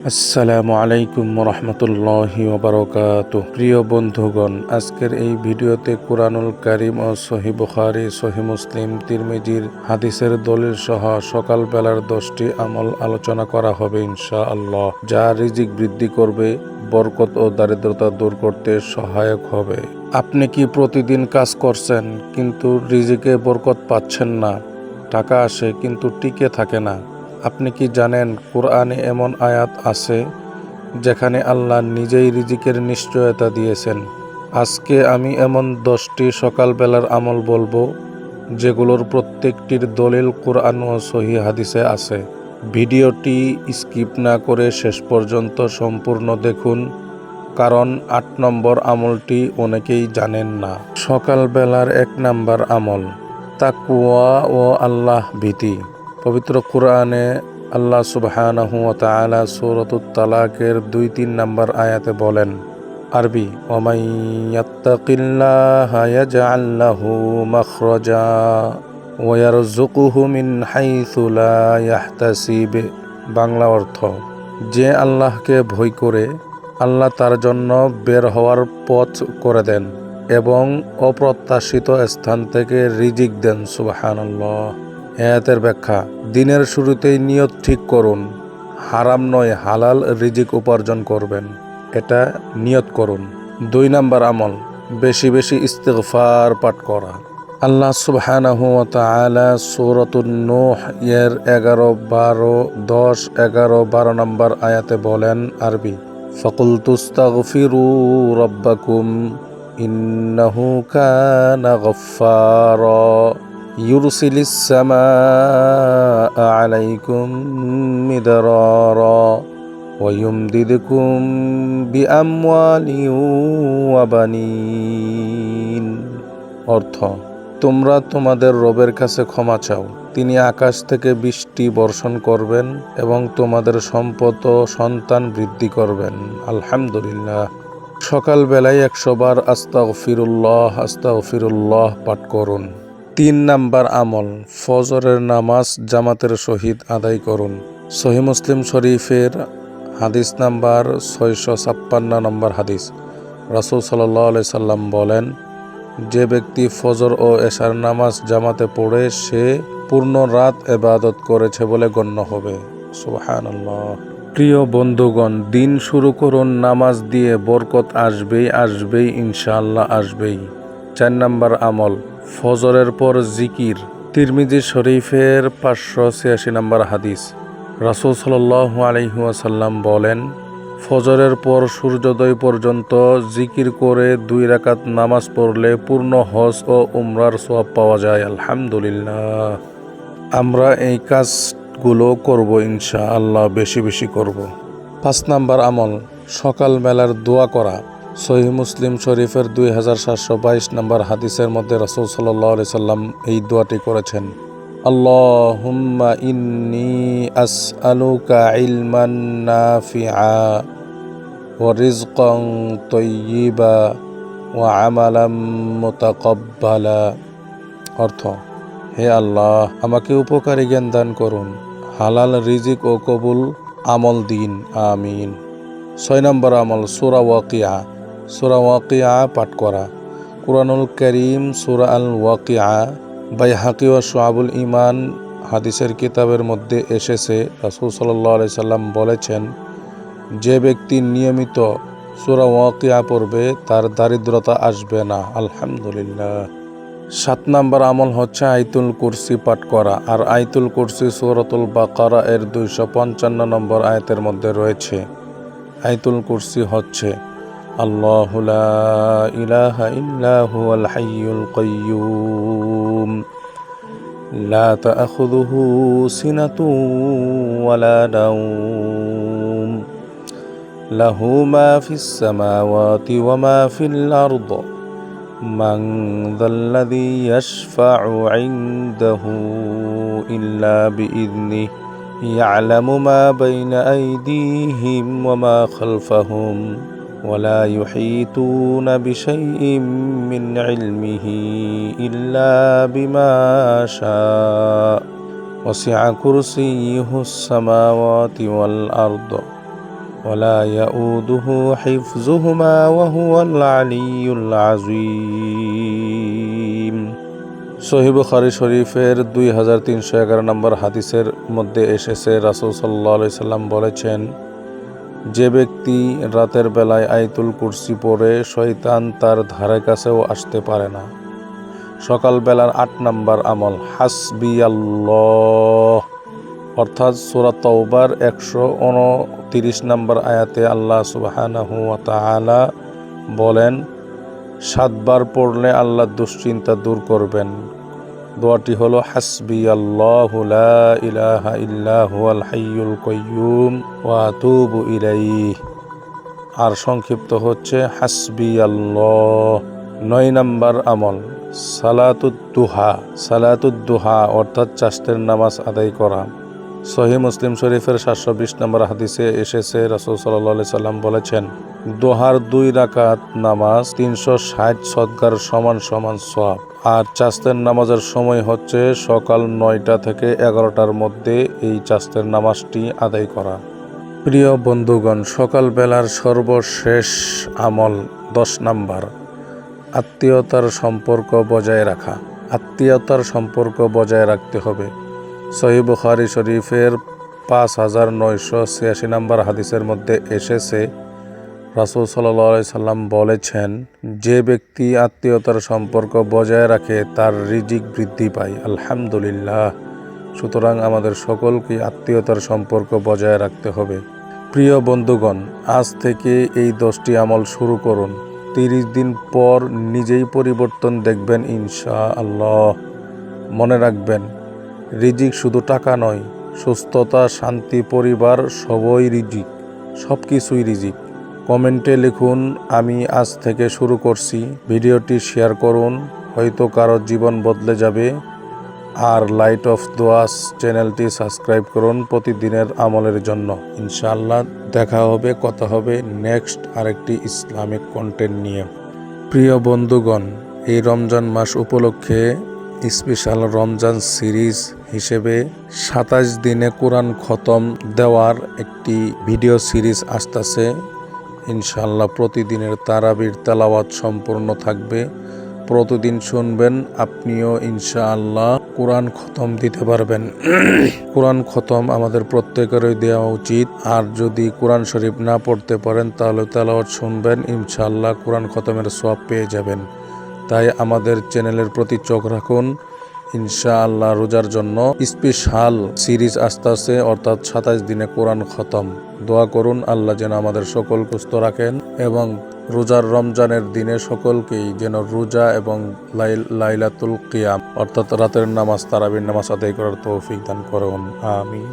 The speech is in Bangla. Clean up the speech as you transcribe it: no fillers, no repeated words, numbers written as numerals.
আসসালামু আলাইকুম রহমতুল্লাহি ওবারকাতুহ। প্রিয় বন্ধুগণ, আজকের এই ভিডিওতে কুরআনুল কারীম ও সহিহ বুখারী, সহিহ মুসলিম, তিরমিজির হাদিসের দলিল সহ সকালবেলার 10টি আমল আলোচনা করা হবে ইনশাআল্লাহ, যা রিজিক বৃদ্ধি করবে, বরকত ও দারিদ্রতা দূর করতে সহায়ক হবে। আপনি কি প্রতিদিন কাজ করছেন কিন্তু রিজিকে বরকত পাচ্ছেন না? টাকা আসে কিন্তু টিকে থাকে না? আপনি কি জানেন কোরআনে এমন আয়াত আছে যেখানে আল্লাহ নিজেই রিজিকের নিশ্চয়তা দিয়েছেন? আজকে আমি এমন 10টি সকালবেলার আমল বলবো যেগুলোর প্রত্যেকটির দলিল কোরআন ও সহিহ হাদিসে আছে। ভিডিওটি স্কিপ না করে শেষ পর্যন্ত সম্পূর্ণ দেখুন, কারণ 8 নম্বর আমলটি অনেকেই জানেন না। সকালবেলার 1 নম্বর আমল তাকওয়া ও আল্লাহ ভীতি। পবিত্র কোরআনে আল্লাহ সুবহানাহু ওয়া তাআলা সূরাতুত তালাকের 2-3 নম্বর আয়াতে বলেন, আরবি, ওয়ামাই ইয়াত্তাকিল্লাহা ইয়াজআল লাহু মাখরাজা ওয়া ইয়ারযুকুহু মিন হাইসু লা ইয়াহতাসিব। বাংলা অর্থ, যে আল্লাহকে ভয় করে আল্লাহ তার জন্য বের হওয়ার পথ করে দেন এবং অপ্রত্যাশিত স্থান থেকে রিজিক দেন। সুবহানাল্লাহ। আয়াতের ব্যাখ্যা, দিনের শুরুতেই নিয়ত ঠিক করুন, হারাম নয় হালাল রিজিক উপার্জন করবেন, এটা নিয়ত করুন। 2 নম্বর আমল বেশি বেশি ইস্তিগফার পাঠ করা। আল্লাহ সুবহানাহু ওয়া তাআলা সূরাতুন নূহ এর 11, 12, 10, 11, 12 নম্বর আয়াতে বলেন, আরবি, ফাকুলতুস্তাগফিরু রাব্বাকুম ইন্নাহু কানা গফফারা ইউরসিলিস সামাআ আলাইকুম মিদরারা ওয়া ইউমদিদকুম বিআমওয়ালিন ওয়া বানিন। অর্থ, তোমরা তোমাদের রবের কাছে ক্ষমা চাও, তিনি আকাশ থেকে বৃষ্টি বর্ষণ করবেন এবং তোমাদের সম্পদ ও সন্তান বৃদ্ধি করবেন। আলহামদুলিল্লাহ। সকালবেলায় 100 বার আস্তাগফিরুল্লাহ আস্তাগফিরুল্লাহ পাঠ করুন। 3 নম্বর আমল ফজরের নামাজ জামাতের সহিত আদায় করুন। সহিহ মুসলিম শরীফের হাদিস নাম্বার 656 নম্বর হাদিস, রাসূল সাল্লাল্লাহু আলাইহি সাল্লাম বলেন, যে ব্যক্তি ফজর ও এশার নামাজ জামাতে পড়ে সে পূর্ণ রাত ইবাদত করেছে বলে গণ্য হবে। সুবহানাল্লাহ। প্রিয় বন্ধুগণ, দিন শুরু করুন নামাজ দিয়ে, বরকত আসবেই আসবেই, ইনশাআল্লাহ আসবেই। 4 নম্বর আমল ফজরের পর জিকির। তিরমিজি শরীফের 586 নম্বর হাদিস, রাসূল সাল্লাল্লাহু আলাইহি ওয়াসাল্লাম বলেন, ফজরের পর সূর্যোদয় পর্যন্ত জিকির করে 2 রাকাত নামাজ পড়লে পূর্ণ হজ ও উমরার সওয়াব পাওয়া যায়। আলহামদুলিল্লাহ। আমরা এই কাজগুলো করব ইনশাআল্লাহ, বেশি বেশি করব। 5 নম্বর আমল সকালবেলার দোয়া করা। সহিহ মুসলিম শরীফের 2722 নম্বর হাদিসের মধ্যে রাসূল সাল্লাল্লাহু আলাইহি সাল্লাম এই দোয়াটি করেছেন, আল্লাহুম্মা ইন্নী আসআলুকা ইলমান নাফিআ ওয়া রিজকান তাইয়্যিবা ওয়া আমালাম মুতাকাব্বালা। অর্থ, হে আল্লাহ, আমাকে উপকারী জ্ঞান দান করুন, হালাল রিজিক ও কবুল আমল দিন, আমিন। 6 নম্বর আমল সূরা ওয়াকিয়া। সূরা ওয়াকিয়া পাঠ করা। কুরআনুল কারীম সূরা আল ওয়াকিয়া, বাইহাকী ও শুআবুল ঈমান হাদিসের কিতাবের মধ্যে এসেছে, রাসূল সাল্লাল্লাহু আলাইহি সাল্লাম বলেছেন, যে ব্যক্তি নিয়মিত সূরা ওয়াকিয়া পড়বে তার দারিদ্রতা আসবে না। আলহামদুলিল্লাহ। 7 নম্বর আমল হচ্ছে আয়াতুল কুরসি পাঠ করা। আর আয়াতুল কুরসি সূরাতুল বাকারা এর 255 নম্বর আয়াতের মধ্যে রয়েছে। আয়াতুল কুরসি হচ্ছে, আল্লাহু লা ইলাহা ইল্লা হুয়াল হাইয়ুল কাইয়্যুম লা তা'খুযুহু সিনাতুন ওয়ালা নাওম লাহু মা ফিস সামাওয়াতি ওয়া মা ফিল আরদ মান যাল্লাযী ইয়াশফা'ু 'ইনদাহু ইল্লা বিইذনিহি ইয়া'লামু মা বাইনা আইদিহিম ওয়া মা খালফাহুম ওয়া লা ইউহীতুনা বিশাইইন মিন 'ইলমিহি ইল্লা বিমা শা'a ওয়াসি'a কুরসিয়্যুহুস সামাওয়াতি ওয়াল আরদ ওয়ালা ইয়াউদুহু হিফযুহুমা ওয়া হুয়াল আলিয়্যুল আযীম। সহিহ বুখারী শরীফের 2311 নম্বর হাদিসের মধ্যে এসেছে, রাসূল সাল্লাল্লাহু আলাইহি সাল্লাম বলেছেন, যে ব্যক্তি রাতের বেলায় আয়াতুল কুরসি পড়ে শয়তান তার ধারে কাছেও আসতে পারে না। সকালবেলার 8 নম্বর আমল হাসবিয়াল্লাহ, অর্থাৎ সূরা তাওবার 129 নম্বর আয়াতে আল্লাহ সুবহানাহু ওয়া তাআলা বলেন, 7 বার পড়লে আল্লাহ দুশ্চিন্তা দূর করবেন। দোয়াটি হলো হাসবিয়াল্লাহু লা ইলাহা ইল্লা হুয়াল হাইয়ুল কাইয়্যুম ওয়া আতুবু ইলাইহি, আর সংক্ষিপ্ত হচ্ছে হাসবিয়াল্লাহ। 9 নম্বর আমল সালাতুদ দুহা, অর্থাৎ চাষতের নামাজ আদায় করা। সহিহ মুসলিম শরীফের 720 নম্বর হাদিসে এসেছে, রাসূল সাল্লাল্লাহু আলাইহি সাল্লাম বলেছেন, দোহার 2 রাকাত নামাজ 360 সদকার সমান সমান সওয়াব। আর চাষতের নামাজের সময় হচ্ছে সকাল 9টা থেকে 11টার মধ্যে এই চাষতের নামাজটি আদায় করা। প্রিয় বন্ধুগণ, সকালবেলার সর্বশেষ আমল 10 নম্বর আত্মীয়তার সম্পর্ক বজায় রাখা। আত্মীয়তার সম্পর্ক বজায় রাখতে হবে। সহিহ বুখারী শরীফের 5986 নম্বর হাদিসের মধ্যে এসেছে, রাসূল সাল্লাল্লাহু আলাইহি সাল্লাম বলেছেন, যে ব্যক্তি আত্মীয়তার সম্পর্ক বজায় রাখে তার রিজিক বৃদ্ধি পায়। আলহামদুলিল্লাহ। সুতরাং আমাদের সকলকে আত্মীয়তার সম্পর্ক বজায় রাখতে হবে। প্রিয় বন্ধুগণ, আজ থেকে এই 10টি আমল শুরু করুন। 30 দিন পর নিজেই পরিবর্তন দেখবেন ইনশাআল্লাহ। মনে রাখবেন, রিজিক শুধু টাকা নয়, সুস্থতা, শান্তি, পরিবার সবই রিজিক, সব কিছুই রিজিক। কমেন্টে লিখুন, আমি আজ থেকে শুরু করছি। ভিডিওটি শেয়ার করুন, হয়তো কারো জীবন বদলে যাবে। আর লাইট অফ দোয়াস চ্যানেলটি সাবস্ক্রাইব করুন প্রতিদিনের আমলের জন্য। ইনশাআল্লাহ দেখা হবে, কথা হবে নেক্সট আরেকটি ইসলামিক কন্টেন্ট নিয়ে। প্রিয় বন্ধুগণ, এই রমজান মাস উপলক্ষে স্পেশাল রমজান সিরিজ হিসেবে 27 দিনে কোরআন খতম দেওয়ার একটি ভিডিও সিরিজ আসতেছে। ইনশাআল্লাহ প্রতিদিনের তারাবির তেলাওয়াত সম্পূর্ণ থাকবে। প্রতিদিন শুনবেন, আপনিও ইনশাআল্লাহ কোরআন খতম দিতে পারবেন। কোরআন খতম আমাদের প্রত্যেকেরই দেওয়া উচিত। আর যদি কোরআন শরীফ না পড়তে পারেন তাহলে তেলাওয়াত শুনবেন, ইনশাআল্লাহ কোরআন খতমের সওয়াব পেয়ে যাবেন। তাই আমাদের চ্যানেলের প্রতি চোখ রাখুন। ইনশাআল্লাহ রোজার জন্য স্পেশাল সিরিজ আসতেছে, অর্থাৎ 27 দিনে কোরআন খতম। দোয়া করুন আল্লাহ যেন আমাদের সকল সুস্থ রাখেন এবং রোজার রমজানের দিনে সকলকেই যেন রোজা এবং লাইলাতুল কিয়াম, অর্থাৎ রাতের নামাজ, তারাবির নামাজ আদায় করার তৌফিক দান করুন। আমিন।